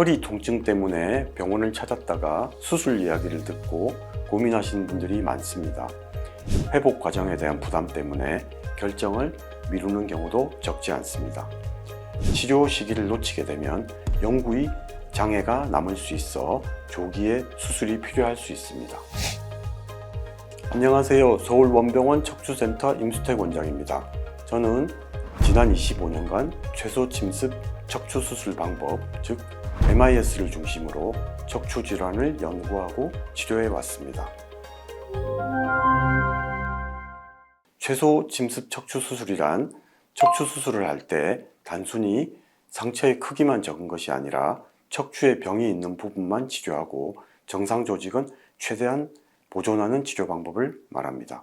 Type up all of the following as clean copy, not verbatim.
허리 통증 때문에 병원을 찾았다가 수술 이야기를 듣고 고민하시는 분들이 많습니다. 회복 과정에 대한 부담 때문에 결정을 미루는 경우도 적지 않습니다. 치료 시기를 놓치게 되면 영구히 장애가 남을 수 있어 조기에 수술이 필요할 수 있습니다. 안녕하세요. 서울원병원 척추센터 임수택 원장입니다. 저는 지난 25년간 최소 침습 척추 수술 방법, 즉 MIS를 중심으로 척추 질환을 연구하고 치료해 왔습니다. 최소 침습 척추 수술이란 척추 수술을 할 때 단순히 상처의 크기만 적은 것이 아니라 척추에 병이 있는 부분만 치료하고 정상 조직은 최대한 보존하는 치료 방법을 말합니다.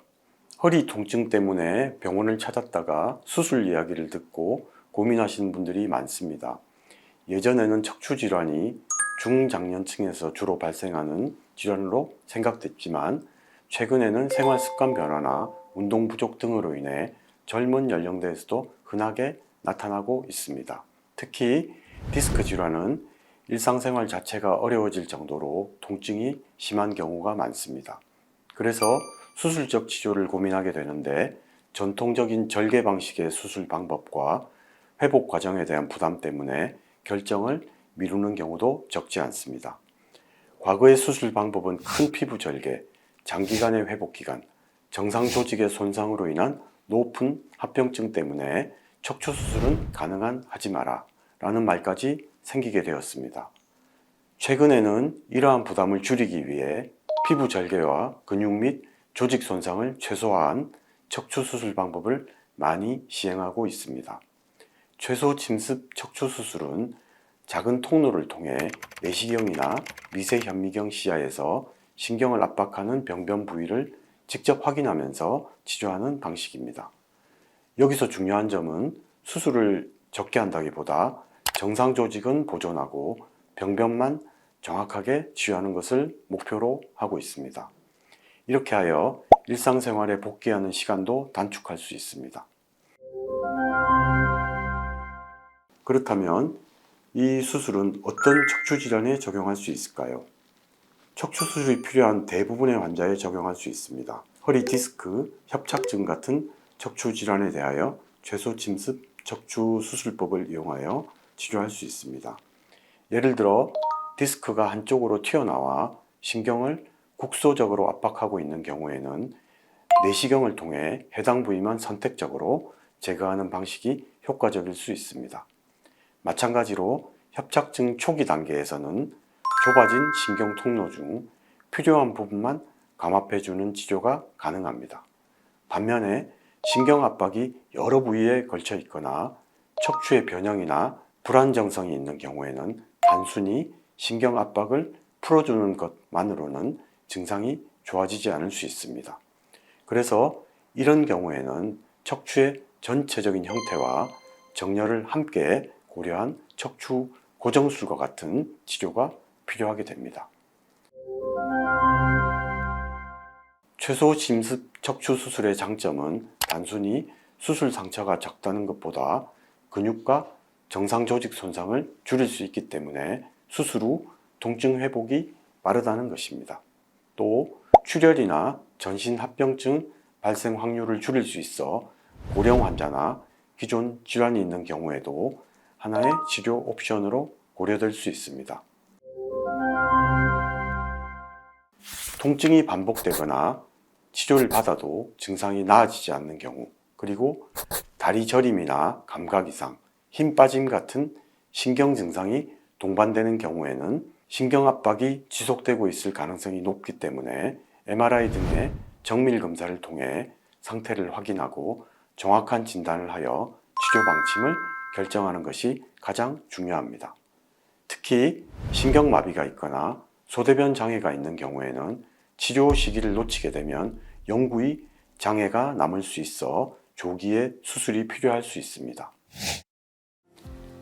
허리 통증 때문에 병원을 찾았다가 수술 이야기를 듣고 고민하시는 분들이 많습니다. 예전에는 척추 질환이 중장년층에서 주로 발생하는 질환으로 생각됐지만 최근에는 생활 습관 변화나 운동 부족 등으로 인해 젊은 연령대에서도 흔하게 나타나고 있습니다. 특히 디스크 질환은 일상생활 자체가 어려워질 정도로 통증이 심한 경우가 많습니다. 그래서 수술적 치료를 고민하게 되는데 전통적인 절개 방식의 수술 방법과 회복 과정에 대한 부담 때문에 결정을 미루는 경우도 적지 않습니다. 과거의 수술 방법은 큰 피부 절개, 장기간의 회복 기간, 정상 조직의 손상으로 인한 높은 합병증 때문에 척추 수술은 가능한 하지 마라 라는 말까지 생기게 되었습니다. 최근에는 이러한 부담을 줄이기 위해 피부 절개와 근육 및 조직 손상을 최소화한 척추 수술 방법을 많이 시행하고 있습니다. 최소 침습 척추 수술은 작은 통로를 통해 내시경이나 미세현미경 시야에서 신경을 압박하는 병변 부위를 직접 확인하면서 치료하는 방식입니다. 여기서 중요한 점은 수술을 적게 한다기보다 정상 조직은 보존하고 병변만 정확하게 치유하는 것을 목표로 하고 있습니다. 이렇게 하여 일상생활에 복귀하는 시간도 단축할 수 있습니다. 그렇다면 이 수술은 어떤 척추 질환에 적용할 수 있을까요? 척추 수술이 필요한 대부분의 환자에 적용할 수 있습니다. 허리 디스크, 협착증 같은 척추 질환에 대하여 최소 침습 척추 수술법을 이용하여 치료할 수 있습니다. 예를 들어 디스크가 한쪽으로 튀어나와 신경을 국소적으로 압박하고 있는 경우에는 내시경을 통해 해당 부위만 선택적으로 제거하는 방식이 효과적일 수 있습니다. 마찬가지로 협착증 초기 단계에서는 좁아진 신경 통로 중 필요한 부분만 감압해주는 치료가 가능합니다. 반면에 신경 압박이 여러 부위에 걸쳐 있거나 척추의 변형이나 불안정성이 있는 경우에는 단순히 신경 압박을 풀어주는 것만으로는 증상이 좋아지지 않을 수 있습니다. 그래서 이런 경우에는 척추의 전체적인 형태와 정렬을 함께 고려한 척추 고정술과 같은 치료가 필요하게 됩니다. 최소 침습 척추 수술의 장점은 단순히 수술 상처가 적다는 것보다 근육과 정상 조직 손상을 줄일 수 있기 때문에 수술 후 통증 회복이 빠르다는 것입니다. 또 출혈이나 전신 합병증 발생 확률을 줄일 수 있어 고령 환자나 기존 질환이 있는 경우에도 하나의 치료 옵션으로 고려될 수 있습니다. 통증이 반복되거나 치료를 받아도 증상이 나아지지 않는 경우, 그리고 다리 저림이나 감각 이상, 힘 빠짐 같은 신경 증상이 동반되는 경우에는 신경 압박이 지속되고 있을 가능성이 높기 때문에 MRI 등의 정밀 검사를 통해 상태를 확인하고 정확한 진단을 하여 치료 방침을 결정하는 것이 가장 중요합니다. 특히 신경마비가 있거나 소대변 장애가 있는 경우에는 치료 시기를 놓치게 되면 영구히 장애가 남을 수 있어 조기에 수술이 필요할 수 있습니다.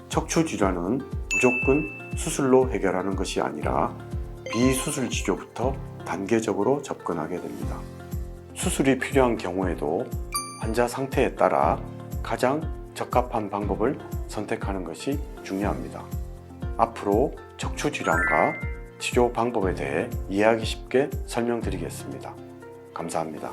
척추 질환은 무조건 수술로 해결하는 것이 아니라 비수술 치료부터 단계적으로 접근하게 됩니다. 수술이 필요한 경우에도 환자 상태에 따라 가장 적합한 방법을 선택하는 것이 중요합니다. 앞으로 척추 질환과 치료 방법에 대해 이해하기 쉽게 설명드리겠습니다. 감사합니다.